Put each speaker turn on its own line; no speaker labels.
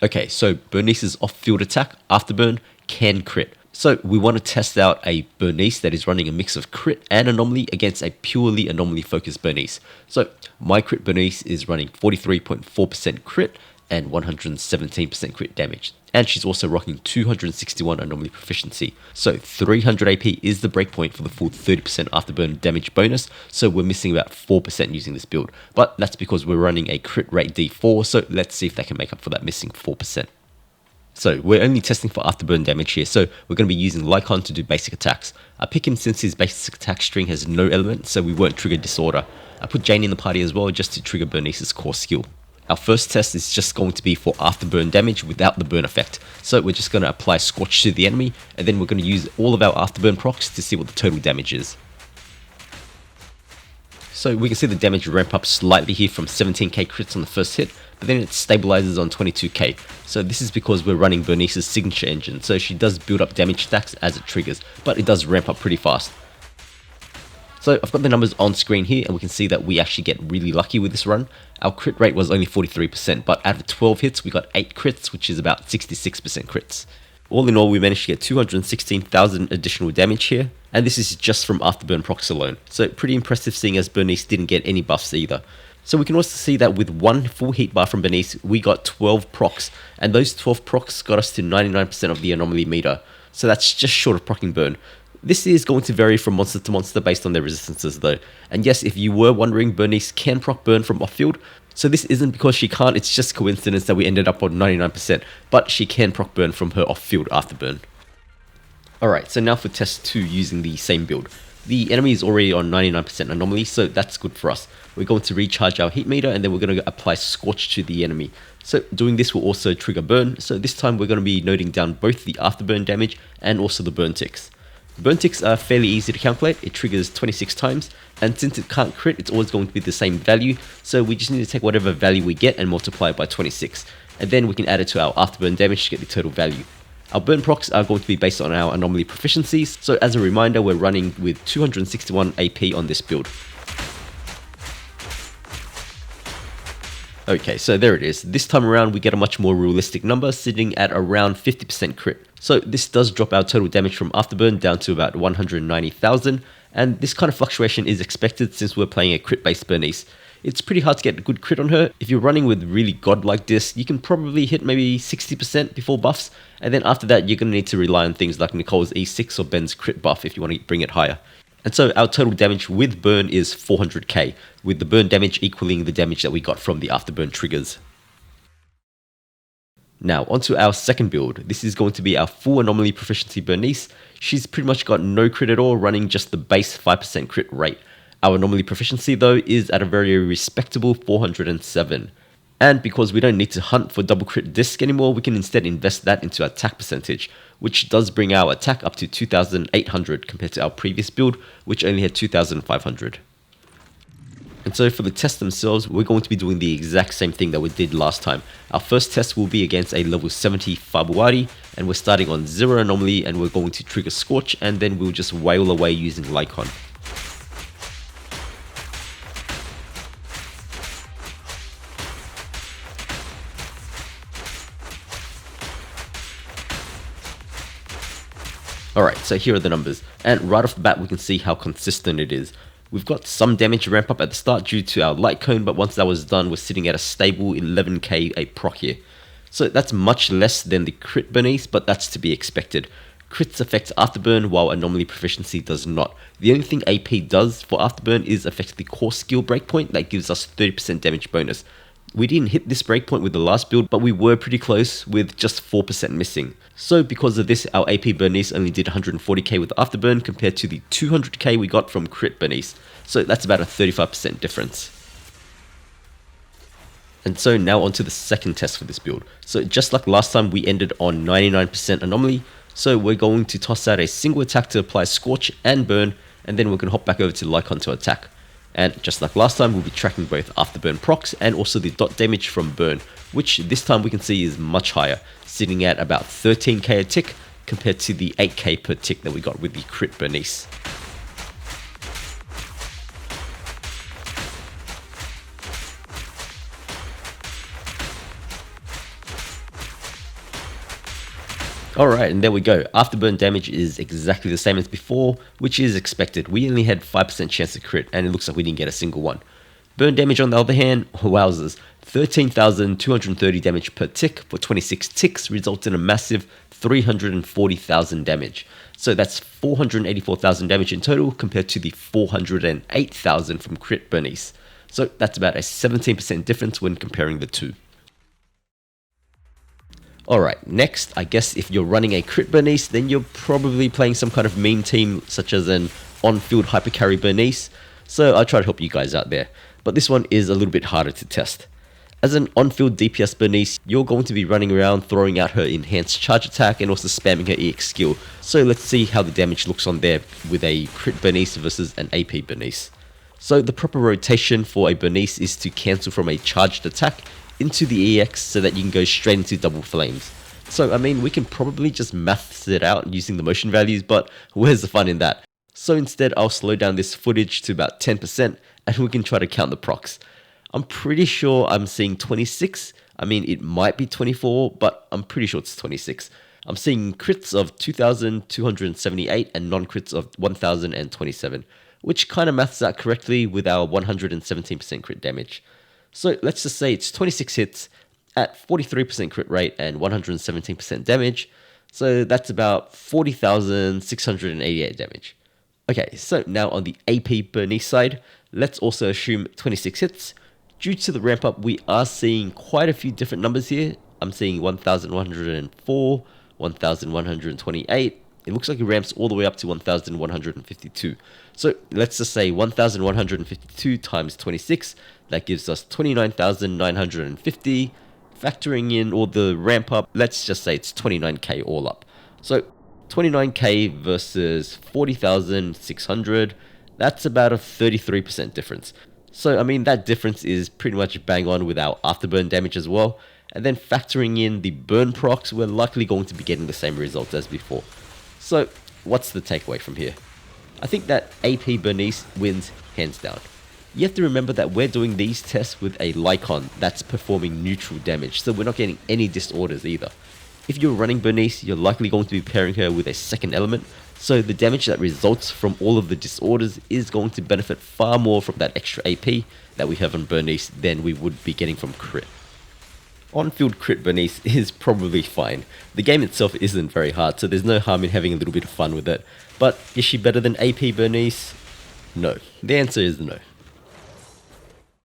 Okay, so Burnice's off-field attack, Afterburn, can crit. So we want to test out a Burnice that is running a mix of crit and Anomaly against a purely Anomaly-focused Burnice. So my crit Burnice is running 43.4% crit and 117% crit damage. And she's also rocking 261 Anomaly Proficiency. So 300 AP is the breakpoint for the full 30% Afterburn damage bonus, so we're missing about 4% using this build. But that's because we're running a crit rate D4, so let's see if that can make up for that missing 4%. So we're only testing for afterburn damage here, so we're going to be using Lycon to do basic attacks. I pick him since his basic attack string has no element, so we won't trigger Disorder. I put Jane in the party as well just to trigger Burnice's core skill. Our first test is just going to be for afterburn damage without the burn effect. So we're just going to apply Scorch to the enemy, and then we're going to use all of our afterburn procs to see what the total damage is. So we can see the damage ramp up slightly here from 17k crits on the first hit, but then it stabilizes on 22k. So this is because we're running Burnice's signature engine, so she does build up damage stacks as it triggers, but it does ramp up pretty fast. So I've got the numbers on screen here, and we can see that we actually get really lucky with this run. Our crit rate was only 43%, but out of 12 hits, we got 8 crits, which is about 66% crits. All in all, we managed to get 216,000 additional damage here, and this is just from Afterburn procs alone. So pretty impressive seeing as Burnice didn't get any buffs either. So we can also see that with one full heat bar from Burnice, we got 12 procs, and those 12 procs got us to 99% of the anomaly meter. So that's just short of proccing burn. This is going to vary from monster to monster based on their resistances though. And yes, if you were wondering, Burnice can proc burn from off-field. So this isn't because she can't, it's just coincidence that we ended up on 99%, but she can proc burn from her off-field afterburn. Alright, so now for test 2 using the same build. The enemy is already on 99% anomaly, so that's good for us. We're going to recharge our heat meter, and then we're going to apply Scorch to the enemy. So doing this will also trigger burn, so this time we're going to be noting down both the afterburn damage and also the burn ticks. Burn ticks are fairly easy to calculate. It triggers 26 times, and since it can't crit, it's always going to be the same value, so we just need to take whatever value we get and multiply it by 26, and then we can add it to our afterburn damage to get the total value. Our burn procs are going to be based on our anomaly proficiencies, so as a reminder, we're running with 261 AP on this build. Okay, so there it is. This time around, we get a much more realistic number, sitting at around 50% crit. So this does drop our total damage from Afterburn down to about 190,000, and this kind of fluctuation is expected since we're playing a crit-based Burnice. It's pretty hard to get a good crit on her. If you're running with really godlike disc, you can probably hit maybe 60% before buffs, and then after that, you're going to need to rely on things like Nicole's E6 or Ben's crit buff if you want to bring it higher. And so our total damage with burn is 400k, with the burn damage equaling the damage that we got from the afterburn triggers. Now onto our second build. This is going to be our full anomaly proficiency Burnice. She's pretty much got no crit at all, running just the base 5% crit rate. Our anomaly proficiency though is at a very respectable 407. And because we don't need to hunt for double crit disc anymore, we can instead invest that into attack percentage, which does bring our attack up to 2,800 compared to our previous build, which only had 2,500. And so for the tests themselves, we're going to be doing the exact same thing that we did last time. Our first test will be against a level 70 Fabuari, and we're starting on 0 anomaly, and we're going to trigger Scorch, and then we'll just wail away using Lycon. Alright, so here are the numbers, and right off the bat we can see how consistent it is. We've got some damage ramp up at the start due to our light cone, but once that was done, we're sitting at a stable 11k a proc here. So that's much less than the crit Burnice, but that's to be expected. Crits affect Afterburn, while Anomaly Proficiency does not. The only thing AP does for Afterburn is affect the core skill breakpoint that gives us 30% damage bonus. We didn't hit this breakpoint with the last build, but we were pretty close with just 4% missing. So because of this, our AP Burnice only did 140k with Afterburn compared to the 200k we got from crit Burnice. So that's about a 35% difference. And so now onto the second test for this build. So just like last time, we ended on 99% anomaly. So we're going to toss out a single attack to apply Scorch and Burn, and then we're going to hop back over to Lycon to attack. And just like last time, we'll be tracking both Afterburn procs and also the dot damage from Burn, which this time we can see is much higher, sitting at about 13k a tick compared to the 8k per tick that we got with the crit Burnice. Alright, and there we go. Afterburn damage is exactly the same as before, which is expected. We only had 5% chance to crit, and it looks like we didn't get a single one. Burn damage on the other hand, wowzers. 13,230 damage per tick for 26 ticks results in a massive 340,000 damage. So that's 484,000 damage in total compared to the 408,000 from crit Burnice. So that's about a 17% difference when comparing the two. Alright, next, I guess if you're running a crit Burnice, then you're probably playing some kind of meme team such as an on-field hypercarry Burnice. So I'll try to help you guys out there. But this one is a little bit harder to test. As an on-field DPS Burnice, you're going to be running around throwing out her enhanced charge attack and also spamming her EX skill. So let's see how the damage looks on there with a crit Burnice versus an AP Burnice. So the proper rotation for a Burnice is to cancel from a charged attack into the EX so that you can go straight into double flames. So I mean, we can probably just maths it out using the motion values, but where's the fun in that? So instead I'll slow down this footage to about 10% and we can try to count the procs. I'm pretty sure I'm seeing 26. I mean, it might be 24, but I'm pretty sure it's 26. I'm seeing crits of 2,278 and non-crits of 1,027, which kind of maths out correctly with our 117% crit damage. So let's just say it's 26 hits at 43% crit rate and 117% damage. So that's about 40,688 damage. Okay, so now on the AP Burnice side, let's also assume 26 hits. Due to the ramp up, we are seeing quite a few different numbers here. I'm seeing 1,104, 1,128. It looks like it ramps all the way up to 1,152. So let's just say 1,152 times 26. That gives us 29,950. Factoring in all the ramp up, let's just say it's 29k all up. So 29k versus 40,600. That's about a 33% difference. So, I mean, that difference is pretty much bang on with our afterburn damage as well. And then factoring in the burn procs, we're likely going to be getting the same results as before. So, what's the takeaway from here? I think that AP Burnice wins hands down. You have to remember that we're doing these tests with a Lycon that's performing neutral damage, so we're not getting any disorders either. If you're running Burnice, you're likely going to be pairing her with a second element, so the damage that results from all of the disorders is going to benefit far more from that extra AP that we have on Burnice than we would be getting from crit. On-field crit Burnice is probably fine. The game itself isn't very hard, so there's no harm in having a little bit of fun with it. But is she better than AP Burnice? No. The answer is no.